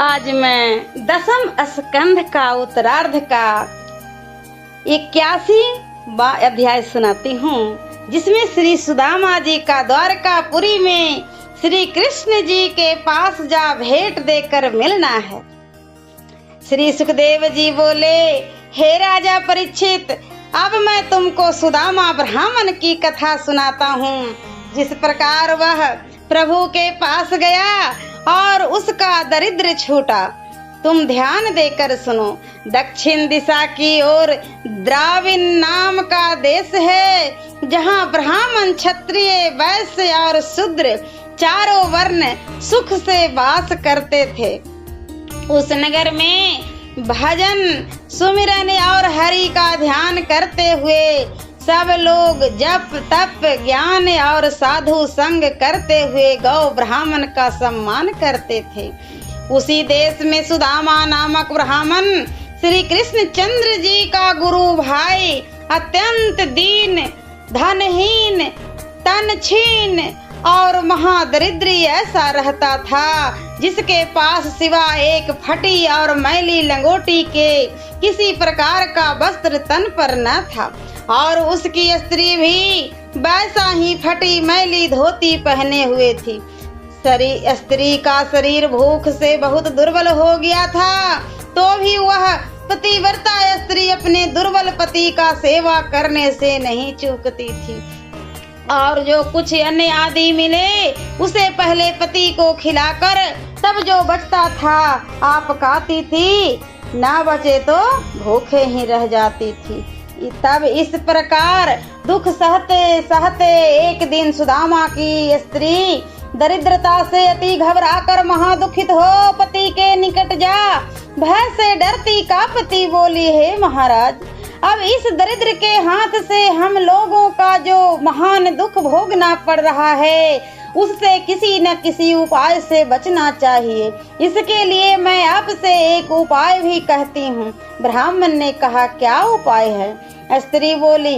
आज मैं दसम स्कंध का उत्तरार्ध का 81वां अध्याय सुनाती हूँ, जिसमें श्री सुदामा जी का द्वारकापुरी में श्री कृष्ण जी के पास जा भेंट देकर मिलना है। श्री सुखदेव जी बोले, हे राजा परीक्षित, अब मैं तुमको सुदामा ब्राह्मण की कथा सुनाता हूँ। जिस प्रकार वह प्रभु के पास गया और उसका दरिद्र छूटा, तुम ध्यान देकर सुनो। दक्षिण दिशा की ओर द्राविण नाम का देश है, जहाँ ब्राह्मण, क्षत्रिय, वैश्य और शूद्र चारों वर्ण सुख से वास करते थे। उस नगर में भजन, सुमिरन और हरि का ध्यान करते हुए सब लोग जप, तप, ज्ञान और साधु संग करते हुए गौ ब्राह्मण का सम्मान करते थे। उसी देश में सुदामा नामक ब्राह्मण श्री कृष्ण चंद्र जी का गुरु भाई अत्यंत दीन, धनहीन, तनछीन और महादरिद्री ऐसा रहता था, जिसके पास सिवा एक फटी और मैली लंगोटी के किसी प्रकार का वस्त्र तन पर न था, और उसकी स्त्री भी वैसा ही फटी मैली धोती पहने हुए थी। स्त्री का शरीर भूख से बहुत दुर्बल हो गया था, तो भी वह पतिव्रता स्त्री अपने दुर्बल पति का सेवा करने से नहीं चूकती थी, और जो कुछ अन्न आदि मिले उसे पहले पति को खिलाकर तब जो बचता था आप खाती थी, ना बचे तो भूखे ही रह जाती थी। तब इस प्रकार दुख सहते सहते एक दिन सुदामा की स्त्री दरिद्रता से अति घबराकर महादुखित हो पति के निकट जा भय से डरती कांपती बोली, हे महाराज, अब इस दरिद्र के हाथ से हम लोगों का जो महान दुख भोगना पड़ रहा है, उससे किसी न किसी उपाय से बचना चाहिए। इसके लिए मैं आपसे एक उपाय भी कहती हूँ। ब्राह्मण ने कहा, क्या उपाय है? स्त्री बोली,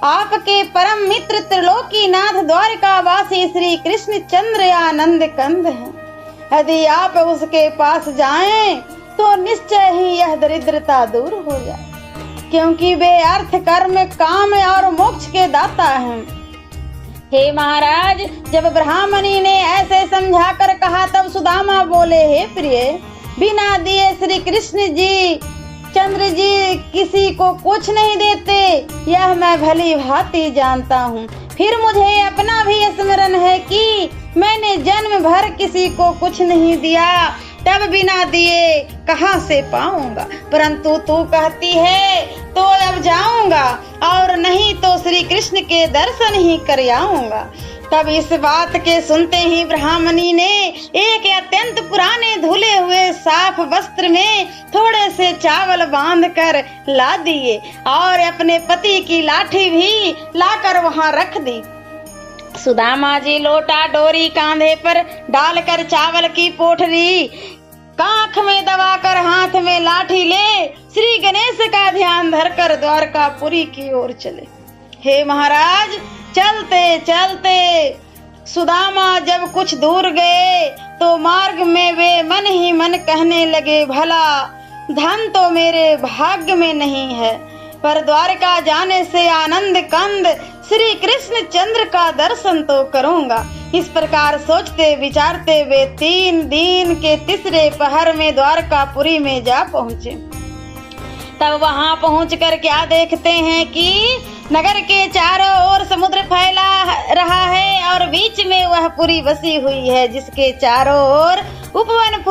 आपके परम मित्र त्रिलोकीनाथ द्वारकावासी श्री कृष्ण चंद्र आनंद कंद हैं। यदि आप उसके पास जाएं तो निश्चय ही यह दरिद्रता दूर हो जाए, क्योंकि वे अर्थ, कर्म, काम और मोक्ष के दाता हैं। हे महाराज, जब ब्राह्मणी ने ऐसे समझाकर कहा तब सुदामा बोले, हे प्रिय, बिना दिए श्री कृष्ण जी चंद्र जी किसी को कुछ नहीं देते, यह मैं भली भांति जानता हूँ। फिर मुझे अपना भी स्मरण है कि मैंने जन्म भर किसी को कुछ नहीं दिया, तब बिना दिए कहाँ से पाऊंगा। परंतु तू कहती है तो अब जाऊंगा, और नहीं तो श्री कृष्ण के दर्शन ही कर आऊंगा। तब इस बात के सुनते ही ब्राह्मणी ने एक अत्यंत पुराने धुले हुए साफ वस्त्र में थोड़े से चावल बांधकर ला दिए, और अपने पति की लाठी भी लाकर वहां रख दी। सुदामा जी लोटा डोरी कांधे पर डालकर चावल की पोटली कांख में दबाकर हाथ में लाठी ले श्री गणेश का ध्यान धरकर द्वारकापुरी की ओर चले। हे महाराज, चलते चलते सुदामा जब कुछ दूर गए तो मार्ग में वे मन ही मन कहने लगे, भला धन तो मेरे भाग्य में नहीं है, पर द्वारका जाने से आनंद कंद श्री कृष्ण चंद्र का दर्शन तो करूंगा। इस प्रकार सोचते विचारते वे 3 दिन के तीसरे पहर में द्वारकापुरी में जा पहुँचे। तब वहां पहुंचकर क्या देखते हैं कि नगर के चारों ओर समुद्र फैला रहा है, और बीच में वह पुरी बसी हुई है, जिसके चारों ओर उपवन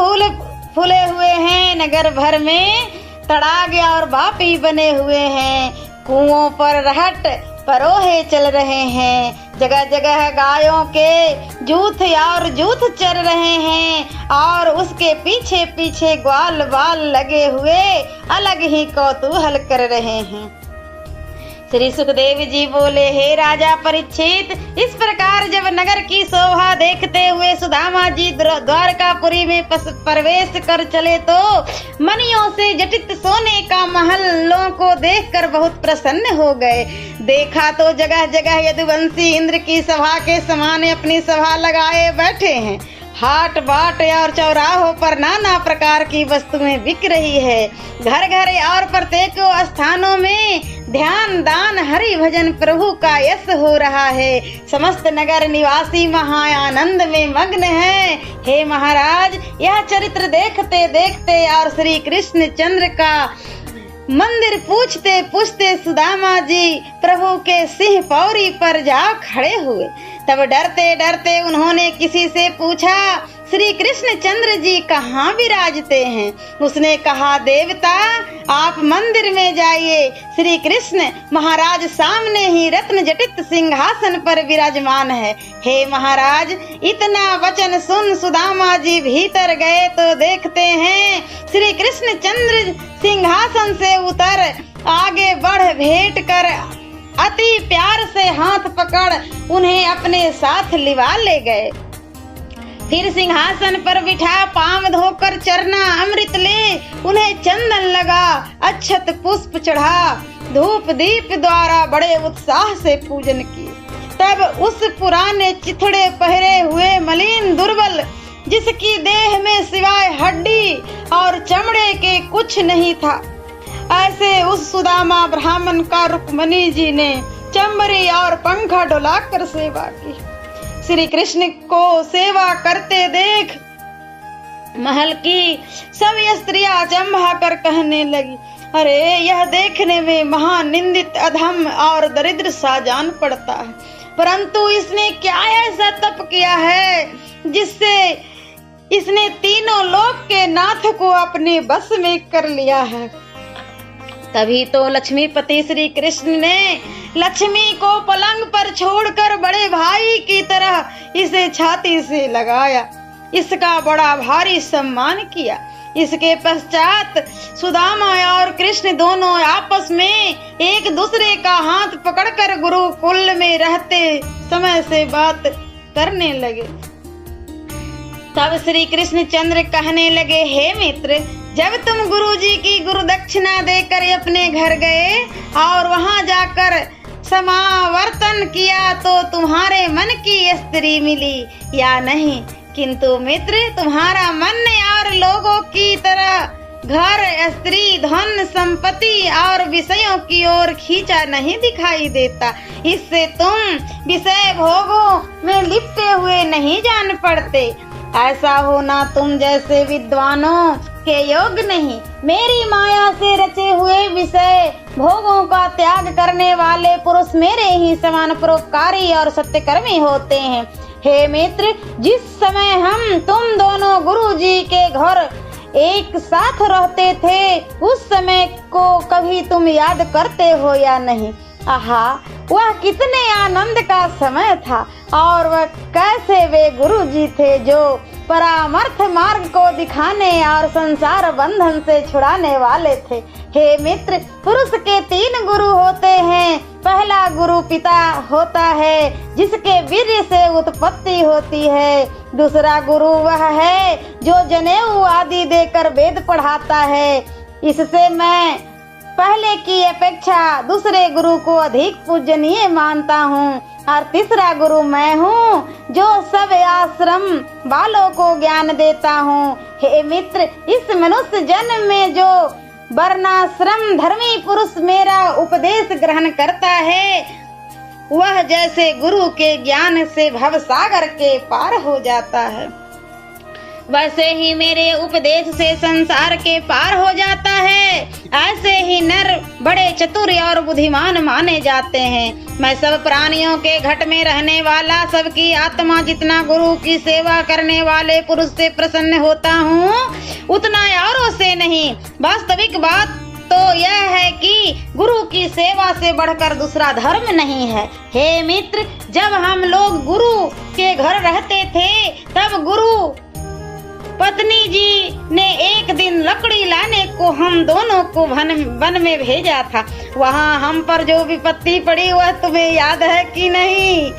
फूले हुए हैं। नगर भर में तड़ागे और बापी बने हुए हैं, कुओं पर रहट परोहे चल रहे हैं, जगह जगह गायों के जूथ चर रहे हैं, और उसके पीछे पीछे ग्वाल बाल लगे हुए अलग ही कौतूहल कर रहे हैं। श्री सुखदेव जी बोले, हे राजा परीक्षित, इस प्रकार जब नगर की शोभा देखते हुए सुदामा जी द्वारकापुरी में प्रवेश कर चले तो मणियों से जटित सोने का महलों को देखकर बहुत प्रसन्न हो गए। देखा तो जगह जगह यदुवंशी इंद्र की सभा के समान अपनी सभा लगाए बैठे हैं, हाट बाट और चौराहों पर नाना प्रकार की वस्तुएं बिक रही है। घर घर और प्रत्येक स्थानों में ध्यान दान हरि भजन प्रभु का यश हो रहा है। समस्त नगर निवासी महा आनंद में मग्न है। हे महाराज, यह चरित्र देखते देखते और श्री कृष्ण चंद्र का मंदिर पूछते पूछते सुदामा जी प्रभु के सिंह पौरी पर जा खड़े हुए। तब डरते डरते उन्होंने किसी से पूछा, श्री कृष्ण चंद्र जी कहाँ विराजते हैं? उसने कहा, देवता आप मंदिर में जाइए, श्री कृष्ण महाराज सामने ही रत्न जटित सिंहासन पर विराजमान है। हे महाराज, इतना वचन सुन सुदामा जी भीतर गए तो देखते हैं श्री कृष्ण चंद्र सिंहासन से उतर आगे बढ़ भेंट कर अति प्यार से हाथ पकड़ उन्हें अपने साथ लिवा ले गए। फिर सिंहासन पर बिठा पाँव धोकर चरना अमृत ले उन्हें चंदन लगा, अक्षत पुष्प चढ़ा, धूप दीप द्वारा बड़े उत्साह से पूजन किए। तब उस पुराने चिथड़े पहरे हुए मलिन दुर्बल जिसकी देह में सिवाय हड्डी और चमड़े के कुछ नहीं था, ऐसे उस सुदामा ब्राह्मण का रुक्मणी जी ने चंबरी और पंखा डुलाकर सेवा की। श्री कृष्ण को सेवा करते देख महल की सभी स्त्रियां चंबा कर कहने लगी, अरे यह देखने में महानिंदित अधम और दरिद्र सा जान पड़ता है, परंतु इसने क्या ऐसा तप किया है जिससे इसने तीनों लोक के नाथ को अपने बस में कर लिया है। तभी तो लक्ष्मीपति श्री कृष्ण ने लक्ष्मी को पलंग पर छोड़कर बड़े भाई की तरह इसे छाती से लगाया, इसका बड़ा भारी सम्मान किया। इसके पश्चात सुदामा और कृष्ण दोनों आपस में एक दूसरे का हाथ पकड़कर गुरुकुल में रहते समय से बात करने लगे। तब श्री कृष्ण चंद्र कहने लगे, हे मित्र, जब तुम गुरु जी की गुरु दक्षिणा देकर अपने घर गए और वहां जाकर समावर्तन किया तो तुम्हारे मन की स्त्री मिली या नहीं? किंतु मित्र, तुम्हारा मन और लोगों की तरह घर, स्त्री, धन, संपत्ति और विषयों की ओर खींचा नहीं दिखाई देता। इससे तुम विषय भोगों में लिपटे हुए नहीं जान पड़ते। ऐसा होना तुम जैसे विद्वानों के योग्य नहीं। मेरी माया से रचे हुए विषय भोगों का त्याग करने वाले पुरुष मेरे ही समान परोपकारी और सत्यकर्मी होते हैं। हे मित्र, जिस समय हम तुम दोनों गुरु जी के घर एक साथ रहते थे, उस समय को कभी तुम याद करते हो या नहीं? आहा, वह कितने आनंद का समय था और वह कैसे वे गुरु जी थे जो परामर्थ मार्ग को दिखाने और संसार बंधन से छुड़ाने वाले थे। हे मित्र, पुरुष के 3 गुरु होते हैं। पहला गुरु पिता होता है जिसके वीर्य से उत्पत्ति होती है। दूसरा गुरु वह है जो जनेऊ आदि देकर वेद पढ़ाता है। इससे मैं पहले की अपेक्षा दूसरे गुरु को अधिक पूजनीय मानता हूँ। और तीसरा गुरु मैं हूँ जो सब आश्रम वालों को ज्ञान देता हूँ। हे मित्र, इस मनुष्य जन्म में जो वर्णाश्रम धर्मी पुरुष मेरा उपदेश ग्रहण करता है, वह जैसे गुरु के ज्ञान से भवसागर के पार हो जाता है, वैसे ही मेरे उपदेश से संसार के पार हो जाता है। ऐसे ही नर बड़े चतुर और बुद्धिमान माने जाते हैं। मैं सब प्राणियों के घट में रहने वाला, सबकी आत्मा जितना गुरु की सेवा करने वाले पुरुष से प्रसन्न होता हूँ, उतना औरों से नहीं। वास्तविक बात तो यह है कि गुरु की सेवा से बढ़कर दूसरा धर्म नहीं है। हे मित्र, जब हम लोग गुरु के घर रहते थे, तब गुरु पत्नी जी ने एक दिन लकड़ी लाने को हम दोनों को वन में भेजा था। वहाँ हम पर जो विपत्ति पड़ी वह तुम्हें याद है कि नहीं?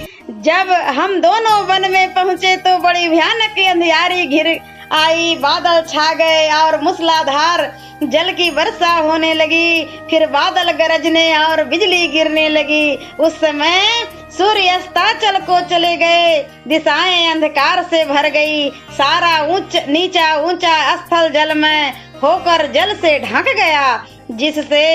जब हम दोनों वन में पहुँचे तो बड़ी भयानक अंधियारी घिर आई, बादल छा गए और मूसलाधार जल की वर्षा होने लगी। फिर बादल गरजने और बिजली गिरने लगी। उस समय सूर्य अस्ताचल को चले गए, दिशाएं अंधकार से भर गई, सारा नीचा ऊंचा स्थल जल में होकर जल से ढक गया, जिससे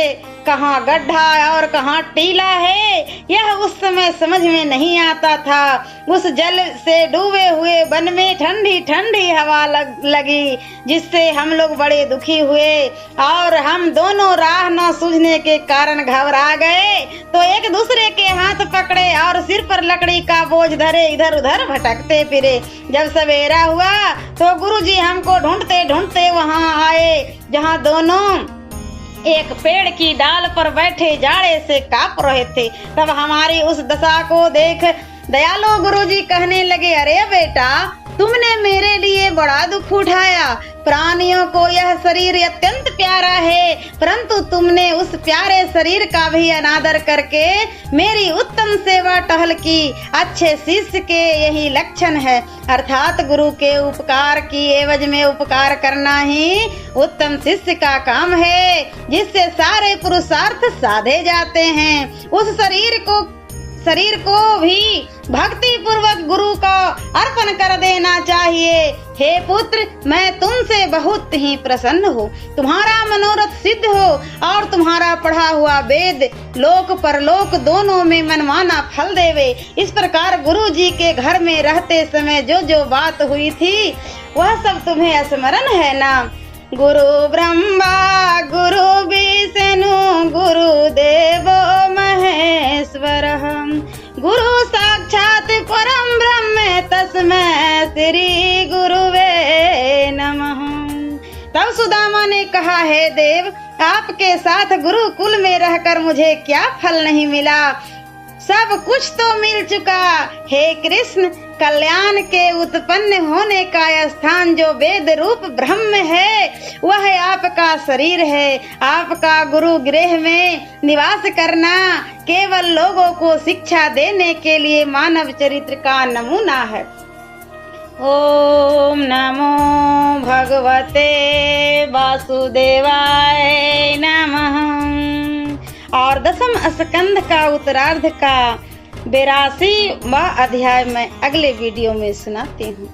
कहाँ गड्ढा और कहाँ टीला है यह उस समय समझ में नहीं आता था। उस जल से डूबे हुए वन में ठंडी ठंडी हवा लगी, जिससे हम लोग बड़े दुखी हुए और हम दोनों राह न सूझने के कारण घबरा गए, तो एक दूसरे के हाथ पकड़े और सिर पर लकड़ी का बोझ धरे इधर उधर भटकते फिरे। जब सवेरा हुआ तो गुरुजी हमको ढूंढते ढूंढते वहाँ आए, जहाँ दोनों एक पेड़ की डाल पर बैठे जाड़े से कांप रहे थे। तब हमारी उस दशा को देख दयालु गुरुजी कहने लगे, अरे बेटा, तुमने मेरे लिए बड़ा दुख उठाया। प्राणियों को यह शरीर अत्यंत प्यारा है, परंतु तुमने उस प्यारे शरीर का भी अनादर करके मेरी उत्तम सेवा टहल की। अच्छे शिष्य के यही लक्षण है, अर्थात गुरु के उपकार की एवज में उपकार करना ही उत्तम शिष्य का काम है, जिससे सारे पुरुषार्थ साधे जाते हैं। उस शरीर को भी भक्ति पूर्वक गुरु को अर्पण कर देना चाहिए। हे पुत्र, मैं तुमसे बहुत ही प्रसन्न हूँ। तुम्हारा मनोरथ सिद्ध हो और तुम्हारा पढ़ा हुआ वेद लोक परलोक दोनों में मनमाना फल देवे। इस प्रकार गुरु जी के घर में रहते समय जो जो बात हुई थी वह सब तुम्हें स्मरण है ना। गुरु ब्रह्मा गुरु विष्णु गुरुदेवो महेश्वरः, गुरु साक्षात परम ब्रह्म तस्मै श्री गुरुवे नमः। तब सुदामा ने कहा, हे देव, आपके साथ गुरुकुल में रहकर मुझे क्या फल नहीं मिला, सब कुछ तो मिल चुका। हे कृष्ण, कल्याण के उत्पन्न होने का स्थान जो वेद रूप ब्रह्म है वह आपका शरीर है। आपका गुरु गृह में निवास करना केवल लोगों को शिक्षा देने के लिए मानव चरित्र का नमूना है। ओम नमो भगवते वासुदेवाय नमः। और दसम स्कंध का उत्तरार्ध का 82वां अध्याय में अगले वीडियो में सुनाती हूँ।